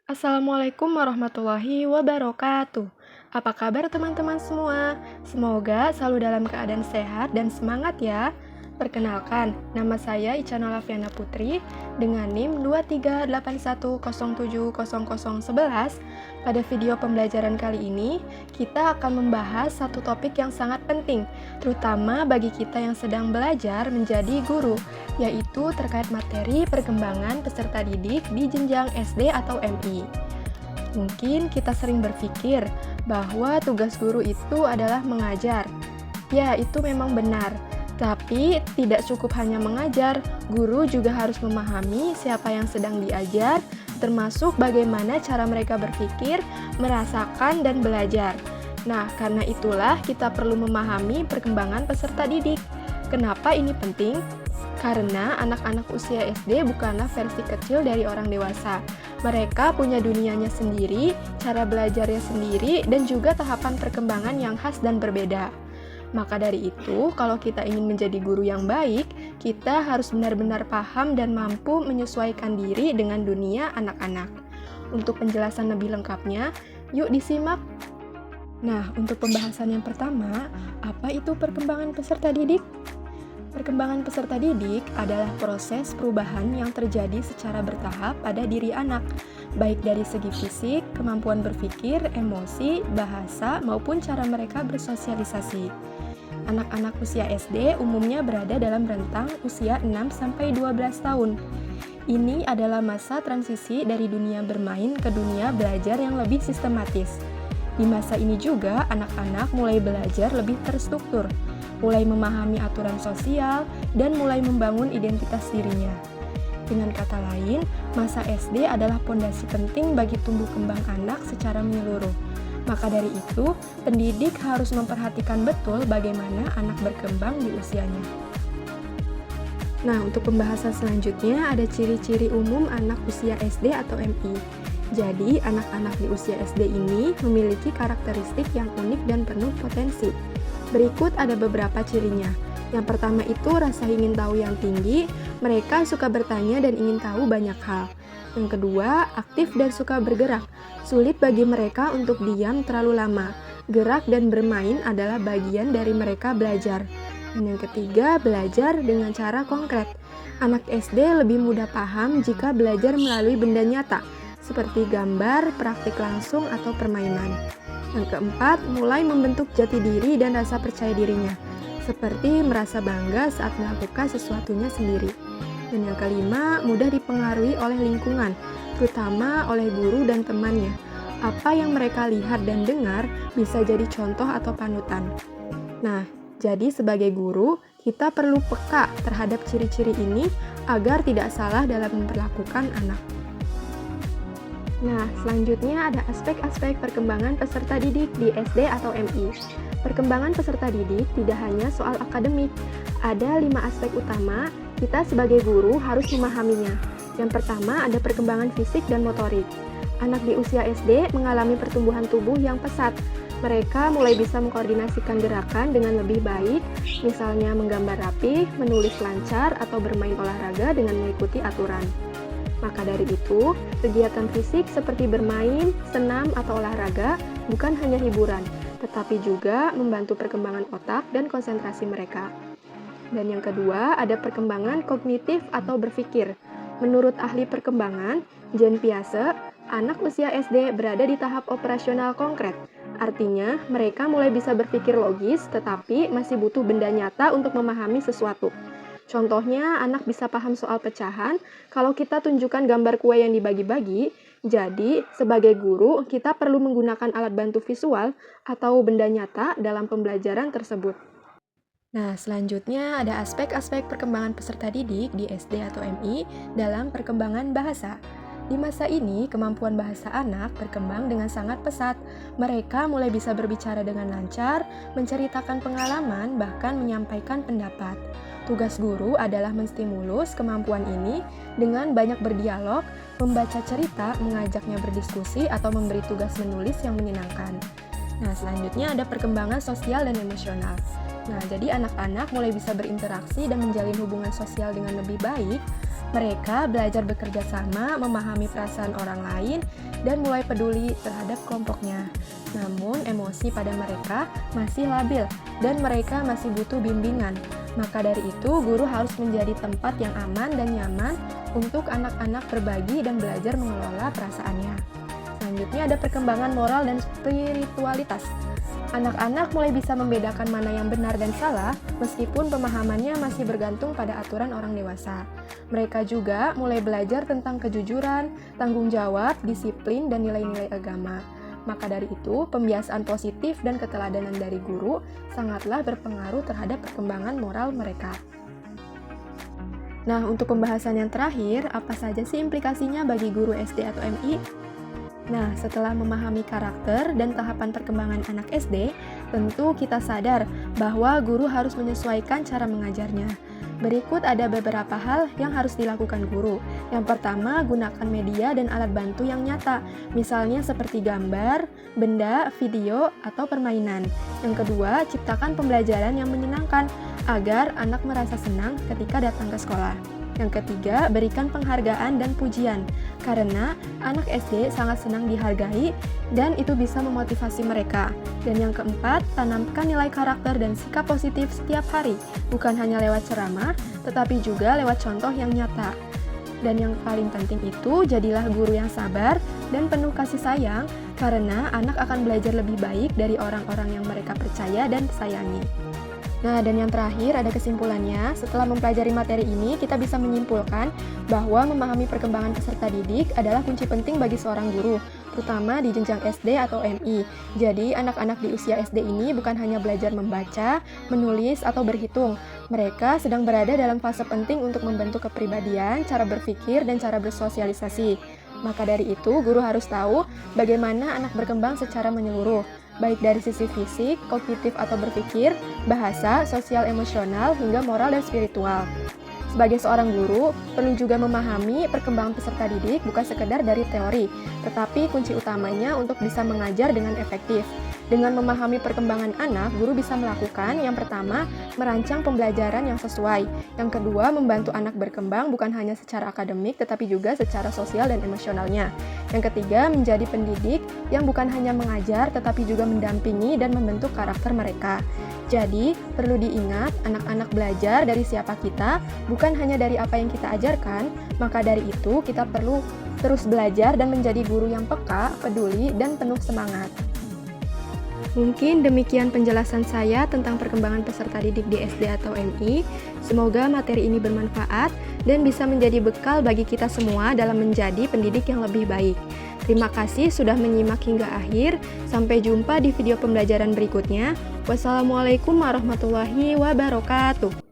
Assalamualaikum warahmatullahi wabarakatuh. Apa kabar teman-teman semua? Semoga selalu dalam keadaan sehat dan semangat ya. Perkenalkan, nama saya Icana Laviana Putri dengan NIM 2381070011. Pada video pembelajaran kali ini, kita akan membahas satu topik yang sangat penting, terutama bagi kita yang sedang belajar menjadi guru, yaitu terkait materi perkembangan peserta didik di jenjang SD atau MI. Mungkin kita sering berpikir bahwa tugas guru itu adalah mengajar. Ya, itu memang benar. Tapi tidak cukup hanya mengajar, guru juga harus memahami siapa yang sedang diajar, termasuk bagaimana cara mereka berpikir, merasakan, dan belajar. Nah, karena itulah kita perlu memahami perkembangan peserta didik. Kenapa ini penting? Karena anak-anak usia SD bukanlah versi kecil dari orang dewasa. Mereka punya dunianya sendiri, cara belajarnya sendiri, dan juga tahapan perkembangan yang khas dan berbeda. Maka dari itu, kalau kita ingin menjadi guru yang baik, kita harus benar-benar paham dan mampu menyesuaikan diri dengan dunia anak-anak. Untuk penjelasan lebih lengkapnya, yuk disimak. Nah, untuk pembahasan yang pertama, apa itu perkembangan peserta didik? Perkembangan peserta didik adalah proses perubahan yang terjadi secara bertahap pada diri anak, baik dari segi fisik, kemampuan berpikir, emosi, bahasa, maupun cara mereka bersosialisasi. Anak-anak usia SD umumnya berada dalam rentang usia 6-12 tahun. Ini adalah masa transisi dari dunia bermain ke dunia belajar yang lebih sistematis. Di masa ini juga, anak-anak mulai belajar lebih terstruktur, mulai memahami aturan sosial, dan mulai membangun identitas dirinya. Dengan kata lain, masa SD adalah pondasi penting bagi tumbuh kembang anak secara menyeluruh. Maka dari itu, pendidik harus memperhatikan betul bagaimana anak berkembang di usianya. Nah, untuk pembahasan selanjutnya ada ciri-ciri umum anak usia SD atau MI. Jadi, anak-anak di usia SD ini memiliki karakteristik yang unik dan penuh potensi. Berikut ada beberapa cirinya. Yang pertama itu rasa ingin tahu yang tinggi, mereka suka bertanya dan ingin tahu banyak hal. Yang kedua, aktif dan suka bergerak. Sulit bagi mereka untuk diam terlalu lama. Gerak dan bermain adalah bagian dari mereka belajar. Dan yang ketiga, belajar dengan cara konkret. Anak SD lebih mudah paham jika belajar melalui benda nyata, seperti gambar, praktik langsung, atau permainan. Yang keempat, mulai membentuk jati diri dan rasa percaya dirinya, seperti merasa bangga saat melakukan sesuatunya sendiri. Dan yang kelima, mudah dipengaruhi oleh lingkungan, terutama oleh guru dan temannya. Apa yang mereka lihat dan dengar bisa jadi contoh atau panutan. Nah, jadi sebagai guru, kita perlu peka terhadap ciri-ciri ini agar tidak salah dalam memperlakukan anak. Nah, selanjutnya ada aspek-aspek perkembangan peserta didik di SD atau MI. Perkembangan peserta didik tidak hanya soal akademik. Ada 5 aspek utama, kita sebagai guru harus memahaminya. Yang pertama ada perkembangan fisik dan motorik. Anak di usia SD mengalami pertumbuhan tubuh yang pesat. Mereka mulai bisa mengkoordinasikan gerakan dengan lebih baik, misalnya menggambar rapi, menulis lancar, atau bermain olahraga dengan mengikuti aturan. Maka dari itu, kegiatan fisik seperti bermain, senam, atau olahraga bukan hanya hiburan, tetapi juga membantu perkembangan otak dan konsentrasi mereka. Dan yang kedua, ada perkembangan kognitif atau berpikir. Menurut ahli perkembangan, Jean Piaget, anak usia SD berada di tahap operasional konkret. Artinya, mereka mulai bisa berpikir logis, tetapi masih butuh benda nyata untuk memahami sesuatu. Contohnya, anak bisa paham soal pecahan kalau kita tunjukkan gambar kue yang dibagi-bagi. Jadi, sebagai guru, kita perlu menggunakan alat bantu visual atau benda nyata dalam pembelajaran tersebut. Nah, selanjutnya ada aspek-aspek perkembangan peserta didik di SD atau MI dalam perkembangan bahasa. Di masa ini, kemampuan bahasa anak berkembang dengan sangat pesat. Mereka mulai bisa berbicara dengan lancar, menceritakan pengalaman, bahkan menyampaikan pendapat. Tugas guru adalah menstimulus kemampuan ini dengan banyak berdialog, membaca cerita, mengajaknya berdiskusi, atau memberi tugas menulis yang menyenangkan. Nah, selanjutnya ada perkembangan sosial dan emosional. Nah, jadi anak-anak mulai bisa berinteraksi dan menjalin hubungan sosial dengan lebih baik. Mereka belajar bekerja sama, memahami perasaan orang lain, dan mulai peduli terhadap kelompoknya. Namun, emosi pada mereka masih labil dan mereka masih butuh bimbingan. Maka dari itu, guru harus menjadi tempat yang aman dan nyaman untuk anak-anak berbagi dan belajar mengelola perasaannya. Selanjutnya ada perkembangan moral dan spiritualitas. Anak-anak mulai bisa membedakan mana yang benar dan salah, meskipun pemahamannya masih bergantung pada aturan orang dewasa. Mereka juga mulai belajar tentang kejujuran, tanggung jawab, disiplin, dan nilai-nilai agama. Maka dari itu, pembiasaan positif dan keteladanan dari guru sangatlah berpengaruh terhadap perkembangan moral mereka. Nah, untuk pembahasan yang terakhir, apa saja sih implikasinya bagi guru SD atau MI? Nah, setelah memahami karakter dan tahapan perkembangan anak SD, tentu kita sadar bahwa guru harus menyesuaikan cara mengajarnya. Berikut ada beberapa hal yang harus dilakukan guru. Yang pertama, gunakan media dan alat bantu yang nyata, misalnya seperti gambar, benda, video, atau permainan. Yang kedua, ciptakan pembelajaran yang menyenangkan agar anak merasa senang ketika datang ke sekolah. Yang ketiga, berikan penghargaan dan pujian, karena anak SD sangat senang dihargai dan itu bisa memotivasi mereka. Dan yang keempat, tanamkan nilai karakter dan sikap positif setiap hari, bukan hanya lewat ceramah, tetapi juga lewat contoh yang nyata. Dan yang paling penting itu, jadilah guru yang sabar dan penuh kasih sayang, karena anak akan belajar lebih baik dari orang-orang yang mereka percaya dan sayangi. Nah, dan yang terakhir ada kesimpulannya. Setelah mempelajari materi ini, kita bisa menyimpulkan bahwa memahami perkembangan peserta didik adalah kunci penting bagi seorang guru, terutama di jenjang SD atau MI. Jadi, anak-anak di usia SD ini bukan hanya belajar membaca, menulis, atau berhitung. Mereka sedang berada dalam fase penting untuk membentuk kepribadian, cara berpikir, dan cara bersosialisasi. Maka dari itu, guru harus tahu bagaimana anak berkembang secara menyeluruh, baik dari sisi fisik, kognitif atau berpikir, bahasa, sosial emosional, hingga moral dan spiritual. Sebagai seorang guru, perlu juga memahami perkembangan peserta didik bukan sekedar dari teori, tetapi kunci utamanya untuk bisa mengajar dengan efektif. Dengan memahami perkembangan anak, guru bisa melakukan yang pertama, merancang pembelajaran yang sesuai. Yang kedua, membantu anak berkembang bukan hanya secara akademik, tetapi juga secara sosial dan emosionalnya. Yang ketiga, menjadi pendidik yang bukan hanya mengajar, tetapi juga mendampingi dan membentuk karakter mereka. Jadi, perlu diingat, anak-anak belajar dari siapa kita, bukan hanya dari apa yang kita ajarkan. Maka dari itu, kita perlu terus belajar dan menjadi guru yang peka, peduli, dan penuh semangat. Mungkin demikian penjelasan saya tentang perkembangan peserta didik di SD atau MI. Semoga materi ini bermanfaat dan bisa menjadi bekal bagi kita semua dalam menjadi pendidik yang lebih baik. Terima kasih sudah menyimak hingga akhir. Sampai jumpa di video pembelajaran berikutnya. Wassalamualaikum warahmatullahi wabarakatuh.